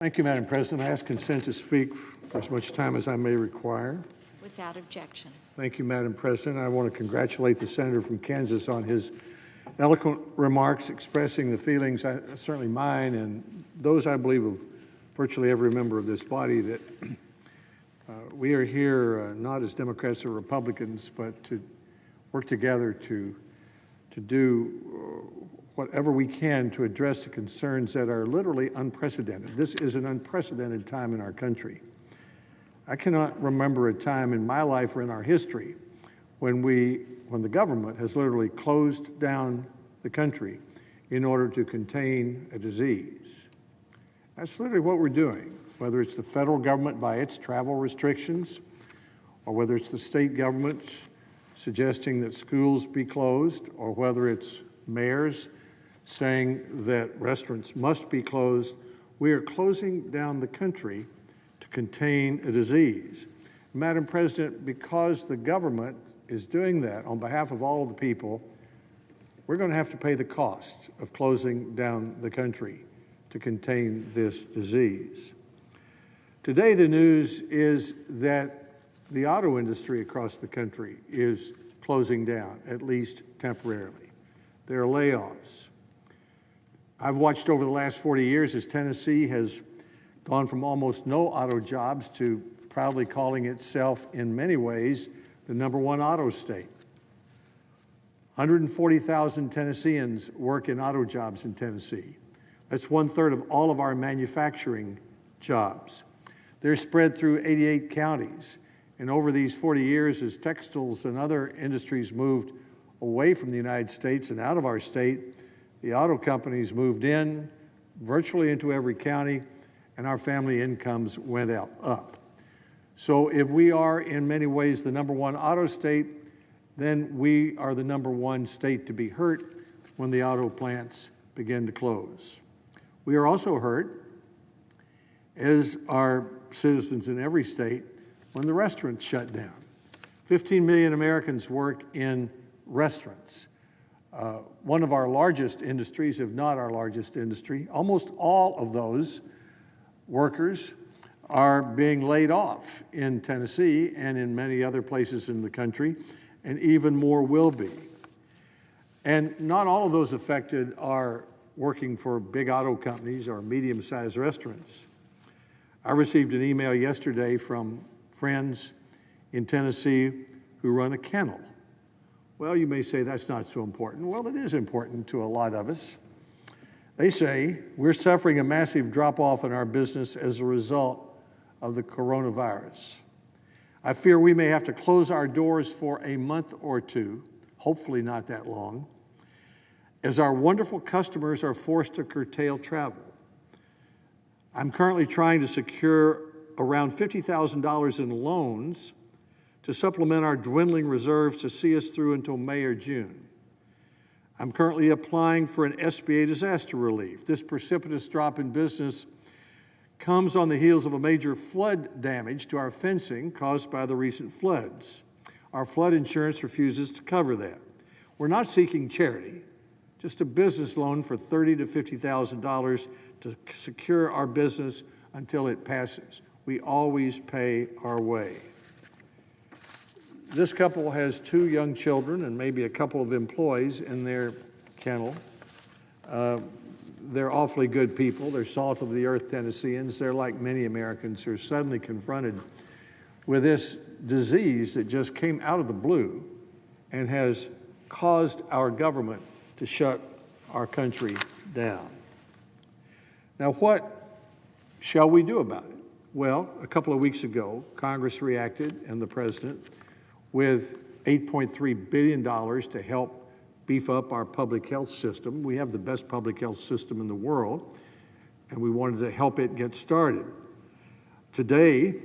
Thank you, Madam President. I ask consent to speak for as much time as I may require. Without objection. Thank you, Madam President. I want to congratulate the senator from Kansas on his eloquent remarks expressing the feelings, certainly mine and those I believe of virtually every member of this body, that we are here not as Democrats or Republicans, but to work together to do whatever we can to address the concerns that are literally unprecedented. This is an unprecedented time in our country. I cannot remember a time in my life or in our history when the government has literally closed down the country in order to contain a disease. That's literally what we're doing, whether it's the federal government by its travel restrictions, or whether it's the state governments suggesting that schools be closed, or whether it's mayors saying that restaurants must be closed. We are closing down the country to contain a disease. Madam President, because the government is doing that on behalf of all of the people, we're going to have to pay the cost of closing down the country to contain this disease. Today, the news is that the auto industry across the country is closing down, at least temporarily. There are layoffs. I've watched over the last 40 years as Tennessee has gone from almost no auto jobs to proudly calling itself, in many ways, the #1 auto state. 140,000 Tennesseans work in auto jobs in Tennessee. That's 1/3 of all of our manufacturing jobs. They're spread through 88 counties. And over these 40 years, as textiles and other industries moved away from the United States and out of our state, the auto companies moved in virtually into every county, and our family incomes went up. So if we are in many ways the #1 auto state, then we are the #1 state to be hurt when the auto plants begin to close. We are also hurt, as are citizens in every state, when the restaurants shut down. 15 million Americans work in restaurants. One of our largest industries, if not our largest industry. Almost all of those workers are being laid off in Tennessee and in many other places in the country, and even more will be. And not all of those affected are working for big auto companies or medium-sized restaurants. I received an email yesterday from friends in Tennessee who run a kennel. Well, you may say that's not so important. Well, it is important to a lot of us. They say we're suffering a massive drop-off in our business as a result of the coronavirus. I fear we may have to close our doors for a month or two, hopefully not that long, as our wonderful customers are forced to curtail travel. I'm currently trying to secure around $50,000 in loans to supplement our dwindling reserves to see us through until May or June. I'm currently applying for an SBA disaster relief. This precipitous drop in business comes on the heels of a major flood damage to our fencing caused by the recent floods. Our flood insurance refuses to cover that. We're not seeking charity, just a business loan for $30,000 to $50,000 to secure our business until it passes. We always pay our way. This couple has 2 young children and maybe a couple of employees in their kennel. They're awfully good people. They're salt of the earth Tennesseans. They're like many Americans who are suddenly confronted with this disease that just came out of the blue and has caused our government to shut our country down. Now, what shall we do about it? Well, a couple of weeks ago, Congress reacted and the President with $8.3 billion to help beef up our public health system. We have the best public health system in the world, and we wanted to help it get started. Today,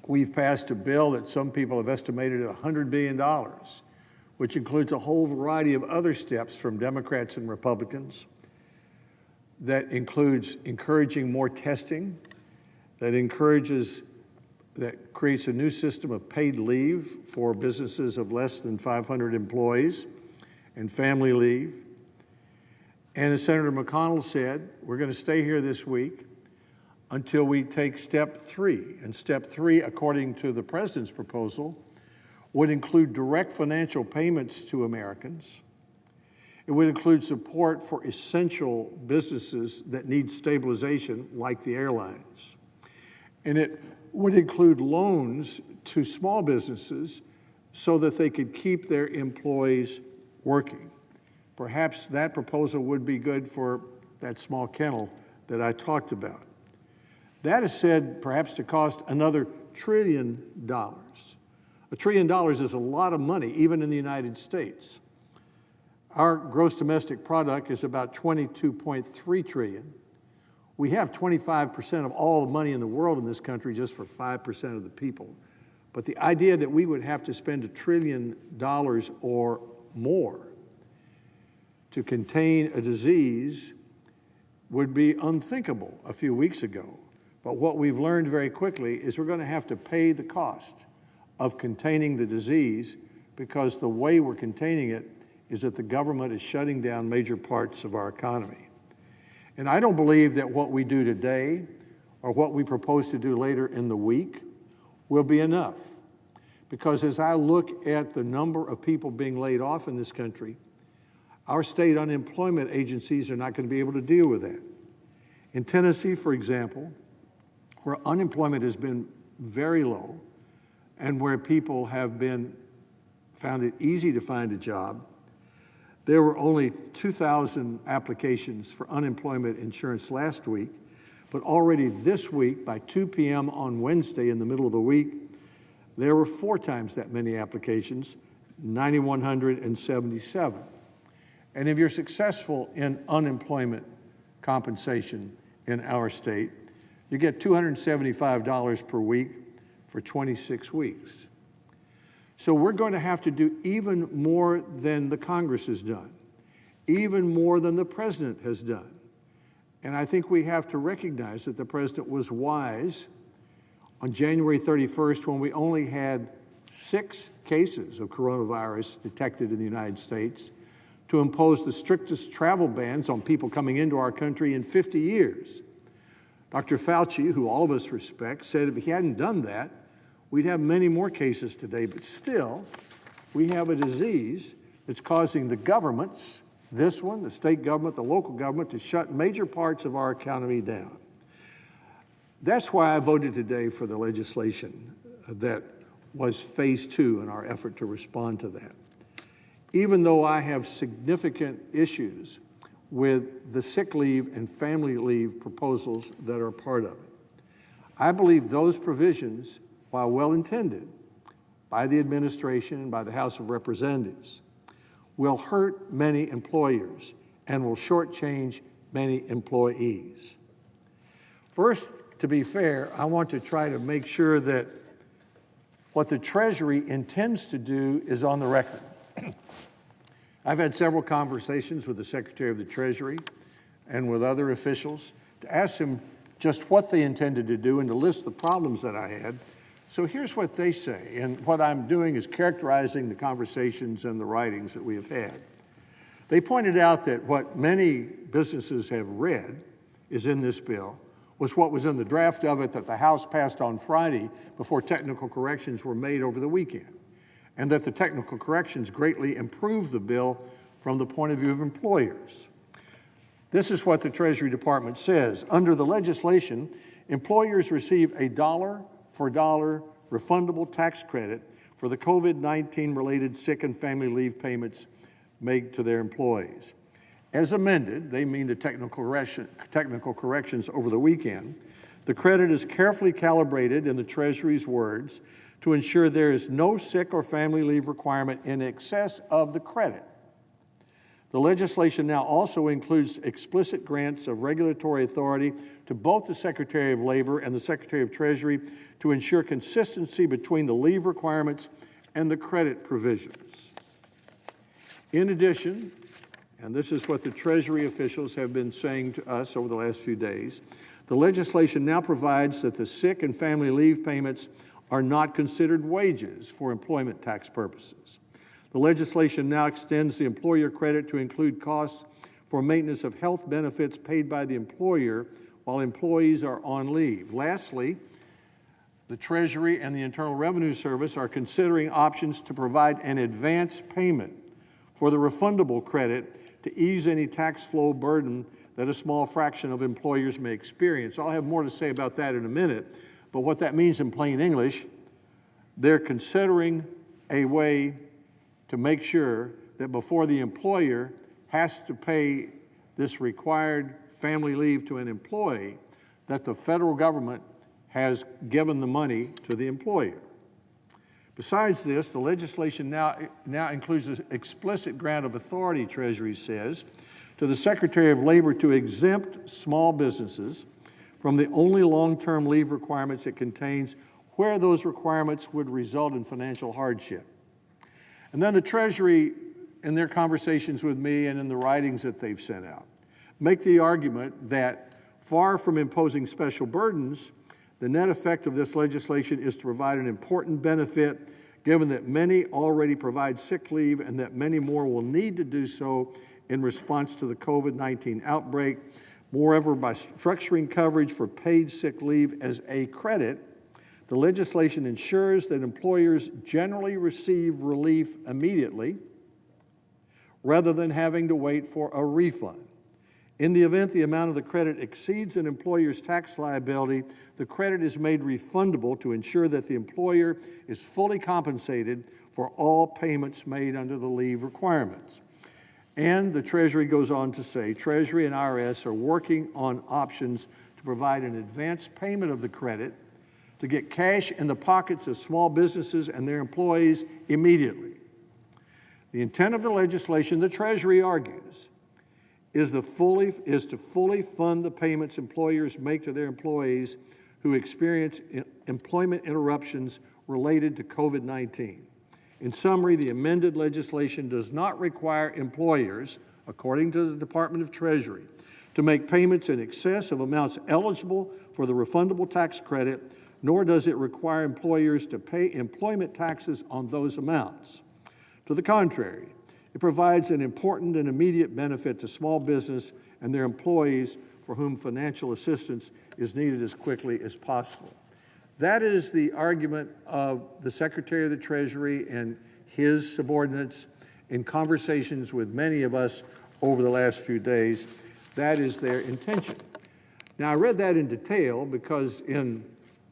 we've passed a bill that some people have estimated at $100 billion, which includes a whole variety of other steps from Democrats and Republicans. That includes encouraging more testing, that creates a new system of paid leave for businesses of less than 500 employees and family leave. And as Senator McConnell said, we're going to stay here this week until we take step 3. And step 3, according to the president's proposal, would include direct financial payments to Americans. It would include support for essential businesses that need stabilization, like the airlines. And it would include loans to small businesses so that they could keep their employees working. Perhaps that proposal would be good for that small kennel that I talked about. That is said perhaps to cost another $1 trillion. $1 trillion is a lot of money, even in the United States. Our gross domestic product is about $22.3 trillion. We have 25% of all the money in the world in this country just for 5% of the people. But the idea that we would have to spend $1 trillion or more to contain a disease would be unthinkable a few weeks ago. But what we've learned very quickly is we're going to have to pay the cost of containing the disease, because the way we're containing it is that the government is shutting down major parts of our economy. And I don't believe that what we do today or what we propose to do later in the week will be enough. Because as I look at the number of people being laid off in this country, our state unemployment agencies are not going to be able to deal with that. In Tennessee, for example, where unemployment has been very low and where people have found it easy to find a job, there were only 2,000 applications for unemployment insurance last week, but already this week, by 2 p.m. on Wednesday in the middle of the week, there were 4 times that many applications, 9,177. And if you're successful in unemployment compensation in our state, you get $275 per week for 26 weeks. So we're going to have to do even more than the Congress has done, even more than the president has done. And I think we have to recognize that the president was wise on January 31st, when we only had 6 cases of coronavirus detected in the United States, to impose the strictest travel bans on people coming into our country in 50 years. Dr. Fauci, who all of us respect, said if he hadn't done that, we'd have many more cases today. But still, we have a disease that's causing the governments, this one, the state government, the local government, to shut major parts of our economy down. That's why I voted today for the legislation that was phase 2 in our effort to respond to that. Even though I have significant issues with the sick leave and family leave proposals that are part of it, I believe those provisions, while well-intended by the administration and by the House of Representatives, will hurt many employers and will shortchange many employees. First, to be fair, I want to try to make sure that what the Treasury intends to do is on the record. I've had several conversations with the Secretary of the Treasury and with other officials to ask them just what they intended to do and to list the problems that I had. So here's what they say, and what I'm doing is characterizing the conversations and the writings that we have had. They pointed out that what many businesses have read is in this bill was what was in the draft of it that the House passed on Friday before technical corrections were made over the weekend, and that the technical corrections greatly improved the bill from the point of view of employers. This is what the Treasury Department says. Under the legislation, employers receive a dollar-for-dollar refundable tax credit for the COVID-19 related sick and family leave payments made to their employees. As amended, they mean the technical corrections over the weekend, the credit is carefully calibrated, in the Treasury's words, to ensure there is no sick or family leave requirement in excess of the credit. The legislation now also includes explicit grants of regulatory authority to both the Secretary of Labor and the Secretary of Treasury to ensure consistency between the leave requirements and the credit provisions. In addition, and this is what the Treasury officials have been saying to us over the last few days, the legislation now provides that the sick and family leave payments are not considered wages for employment tax purposes. The legislation now extends the employer credit to include costs for maintenance of health benefits paid by the employer while employees are on leave. Lastly, the Treasury and the Internal Revenue Service are considering options to provide an advance payment for the refundable credit to ease any tax flow burden that a small fraction of employers may experience. I'll have more to say about that in a minute, but what that means in plain English, they're considering a way to make sure that before the employer has to pay this required family leave to an employee, that the federal government has given the money to the employer. Besides this, the legislation now includes an explicit grant of authority, Treasury says, to the Secretary of Labor to exempt small businesses from the only long-term leave requirements it contains where those requirements would result in financial hardship. And then the Treasury, in their conversations with me and in the writings that they've sent out, make the argument that far from imposing special burdens, the net effect of this legislation is to provide an important benefit, given that many already provide sick leave and that many more will need to do so in response to the COVID-19 outbreak. Moreover, by structuring coverage for paid sick leave as a credit, the legislation ensures that employers generally receive relief immediately rather than having to wait for a refund. In the event the amount of the credit exceeds an employer's tax liability, the credit is made refundable to ensure that the employer is fully compensated for all payments made under the leave requirements. And the Treasury goes on to say, Treasury and IRS are working on options to provide an advance payment of the credit to get cash in the pockets of small businesses and their employees immediately. The intent of the legislation, the Treasury argues, is to fully fund the payments employers make to their employees who experience employment interruptions related to COVID-19. In summary, the amended legislation does not require employers, according to the Department of Treasury, to make payments in excess of amounts eligible for the refundable tax credit, nor does it require employers to pay employment taxes on those amounts. To the contrary, it provides an important and immediate benefit to small business and their employees for whom financial assistance is needed as quickly as possible. That is the argument of the Secretary of the Treasury and his subordinates in conversations with many of us over the last few days. That is their intention. Now, I read that in detail because in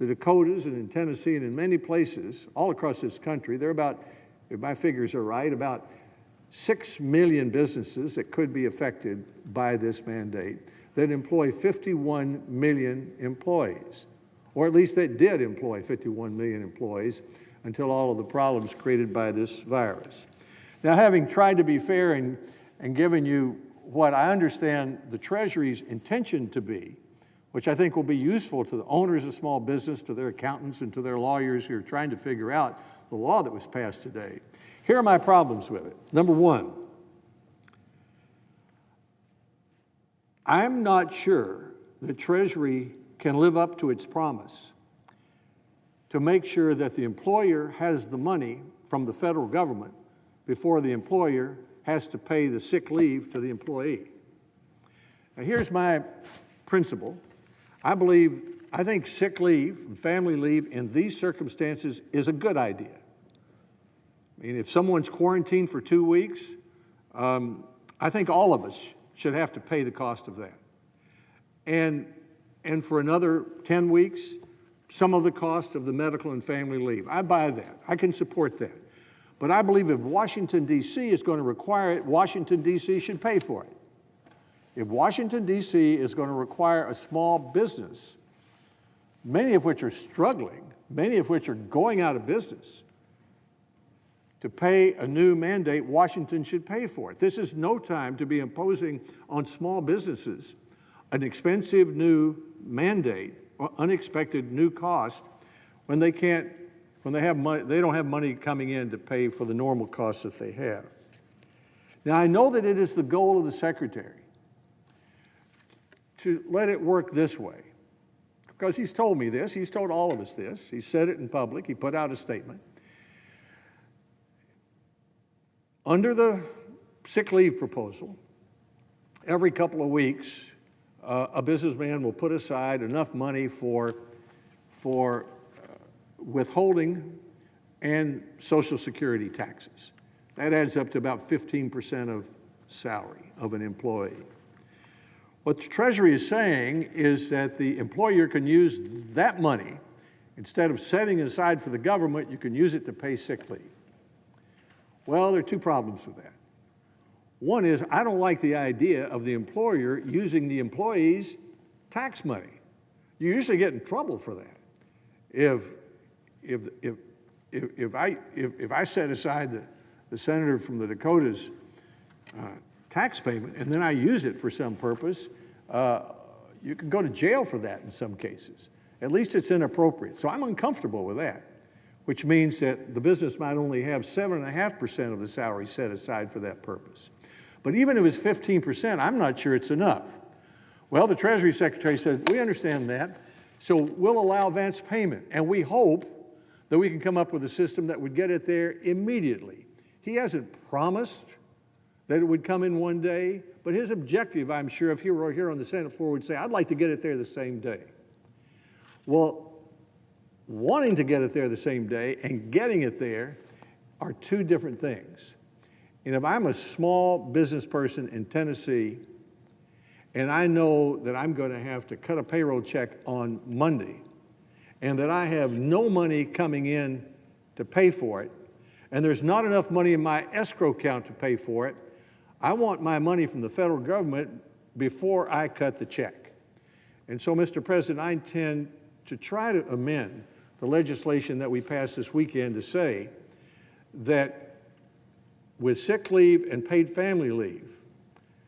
the Dakotas and in Tennessee and in many places all across this country, there are about, if my figures are right, about 6 million businesses that could be affected by this mandate that employ 51 million employees, or at least they did employ 51 million employees until all of the problems created by this virus. Now, having tried to be fair and given you what I understand the Treasury's intention to be, which I think will be useful to the owners of small business, to their accountants, and to their lawyers who are trying to figure out the law that was passed today. Here are my problems with it. Number one, I'm not sure the Treasury can live up to its promise to make sure that the employer has the money from the federal government before the employer has to pay the sick leave to the employee. Now, here's my principle. I think sick leave and family leave in these circumstances is a good idea. I mean, if someone's quarantined for 2 weeks, I think all of us should have to pay the cost of that. And for another 10 weeks, some of the cost of the medical and family leave. I buy that. I can support that. But I believe if Washington, D.C. is going to require it, Washington, D.C. should pay for it. If Washington, D.C. is going to require a small business, many of which are struggling, many of which are going out of business, to pay a new mandate, Washington should pay for it. This is no time to be imposing on small businesses an expensive new mandate or unexpected new cost when they have money, they don't have money coming in to pay for the normal costs that they have. Now, I know that it is the goal of the Secretary to let it work this way, because he's told me this, he's told all of us this, he said it in public, he put out a statement. Under the sick leave proposal, every couple of weeks, a businessman will put aside enough money for withholding and Social Security taxes. That adds up to about 15% of salary of an employee. What the Treasury is saying is that the employer can use that money, instead of setting it aside for the government, you can use it to pay sick leave. Well, there are two problems with that. One is, I don't like the idea of the employer using the employee's tax money. You usually get in trouble for that. If I set aside the senator from the Dakotas tax payment and then I use it for some purpose, you can go to jail for that in some cases. At least it's inappropriate. So I'm uncomfortable with that, which means that the business might only have 7.5% of the salary set aside for that purpose. But even if it's 15%, I'm not sure it's enough. Well, the Treasury Secretary said, we understand that, so we'll allow advance payment, and we hope that we can come up with a system that would get it there immediately. He hasn't promised that it would come in one day, but his objective, I'm sure, if he were here on the Senate floor, would say, I'd like to get it there the same day. Well, wanting to get it there the same day and getting it there are two different things. And if I'm a small business person in Tennessee and I know that I'm going to have to cut a payroll check on Monday and that I have no money coming in to pay for it, and there's not enough money in my escrow account to pay for it, I want my money from the federal government before I cut the check. And so, Mr. President, I intend to try to amend the legislation that we passed this weekend to say that with sick leave and paid family leave,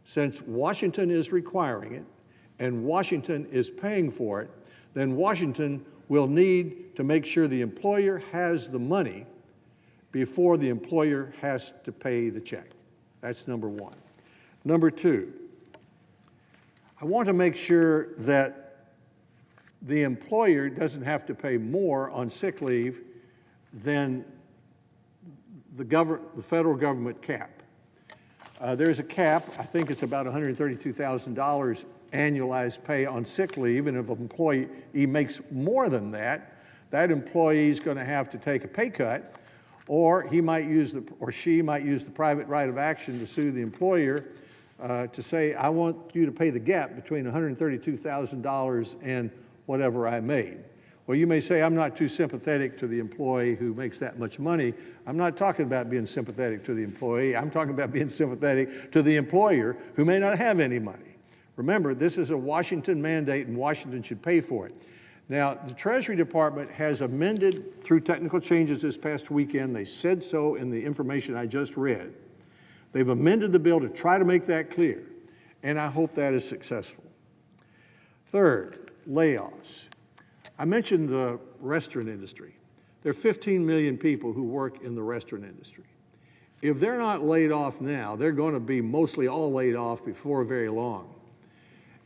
since Washington is requiring it and Washington is paying for it, then Washington will need to make sure the employer has the money before the employer has to pay the check. That's number one. Number two, I want to make sure that the employer doesn't have to pay more on sick leave than the federal government cap. There's a cap, I think it's about $132,000 annualized pay on sick leave, and if an employee makes more than that, that employee is going to have to take a pay cut, or he might use or she might use the private right of action to sue the employer to say, I want you to pay the gap between $132,000 and whatever I made. Well, you may say, I'm not too sympathetic to the employee who makes that much money. I'm not talking about being sympathetic to the employee. I'm talking about being sympathetic to the employer who may not have any money. Remember, this is a Washington mandate, and Washington should pay for it. Now, the Treasury Department has amended through technical changes this past weekend. They said so in the information I just read. They've amended the bill to try to make that clear, and I hope that is successful. Third, layoffs. I mentioned the restaurant industry. There are 15 million people who work in the restaurant industry. If they're not laid off now, they're going to be mostly all laid off before very long.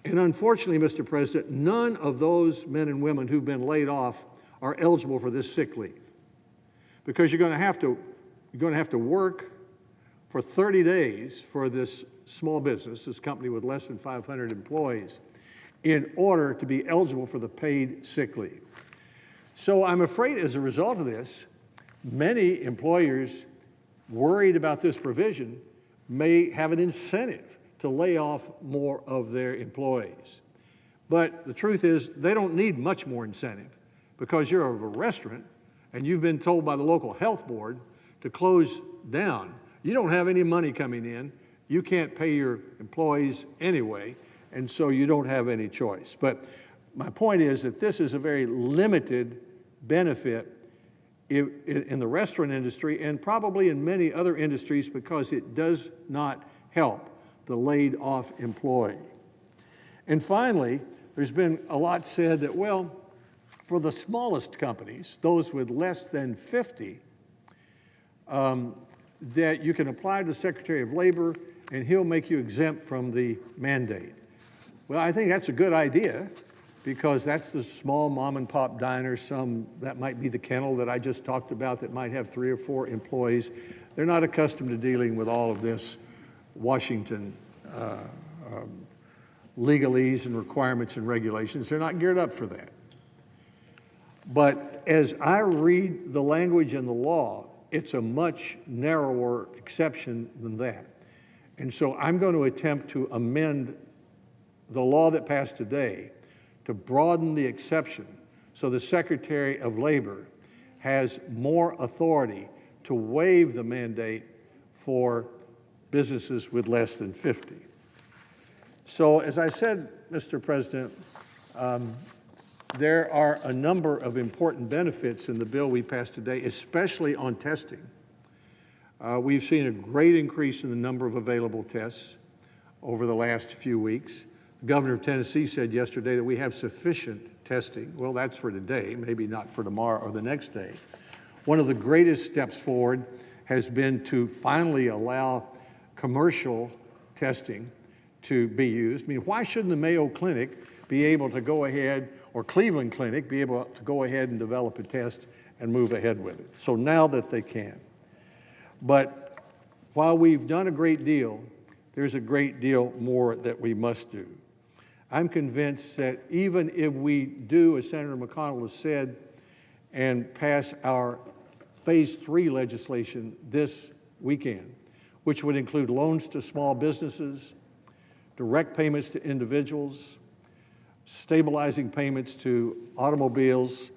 And unfortunately, Mr. President, none of those men and women who've been laid off are eligible for this sick leave, because you're going to have to work for 30 days for this small business, this company with less than 500 employees, in order to be eligible for the paid sick leave. So I'm afraid as a result of this, many employers worried about this provision may have an incentive to lay off more of their employees. But the truth is, they don't need much more incentive, because you're a restaurant and you've been told by the local health board to close down. You don't have any money coming in. You can't pay your employees anyway, and so you don't have any choice. But my point is that this is a very limited benefit in the restaurant industry and probably in many other industries, because it does not help the laid off employee. And finally, there's been a lot said that, well, for the smallest companies, those with less than 50, that you can apply to the Secretary of Labor and he'll make you exempt from the mandate. Well, I think that's a good idea, because that's the small mom and pop diner, that might be the kennel that I just talked about that might have 3 or 4 employees. They're not accustomed to dealing with all of this Washington legalese and requirements and regulations. They're not geared up for that. But as I read the language in the law, it's a much narrower exception than that. And so I'm going to attempt to amend the law that passed today to broaden the exception so the Secretary of Labor has more authority to waive the mandate for businesses with less than 50. So as I said, Mr. President, there are a number of important benefits in the bill we passed today, especially on testing. We've seen a great increase in the number of available tests over the last few weeks. The governor of Tennessee said yesterday that we have sufficient testing. Well, that's for today, maybe not for tomorrow or the next day. One of the greatest steps forward has been to finally allow commercial testing to be used. I mean, why shouldn't the Mayo Clinic be able to go ahead, or Cleveland Clinic be able to go ahead and develop a test and move ahead with it? So now that they can. But while we've done a great deal, there's a great deal more that we must do. I'm convinced that even if we do, as Senator McConnell has said, and pass our Phase 3 legislation this weekend, which would include loans to small businesses, direct payments to individuals, stabilizing payments to automobiles,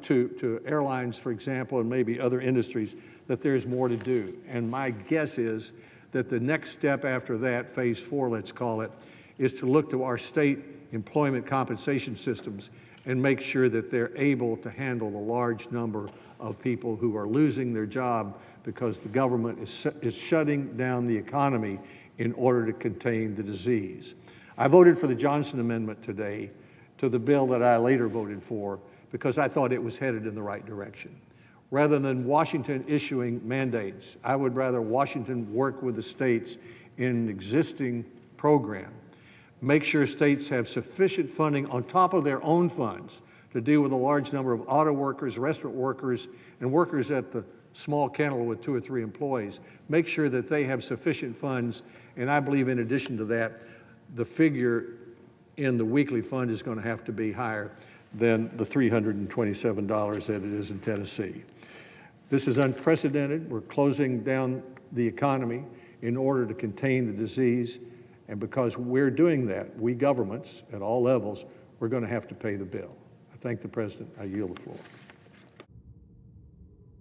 to airlines, for example, and maybe other industries, that there's more to do. And my guess is that the next step after that, Phase 4, let's call it, is to look to our state employment compensation systems and make sure that they're able to handle the large number of people who are losing their job because the government is shutting down the economy in order to contain the disease. I voted for the Johnson Amendment today to the bill that I later voted for because I thought it was headed in the right direction. Rather than Washington issuing mandates, I would rather Washington work with the states in an existing program, make sure states have sufficient funding on top of their own funds to deal with a large number of auto workers, restaurant workers, and workers at the small kennel with 2 or 3 employees. Make sure that they have sufficient funds, and I believe in addition to that, the figure in the weekly fund is going to have to be higher than the $327 that it is in Tennessee. This is unprecedented. We're closing down the economy in order to contain the disease, and because we're doing that, we governments at all levels, we're going to have to pay the bill. I thank the President. I yield the floor.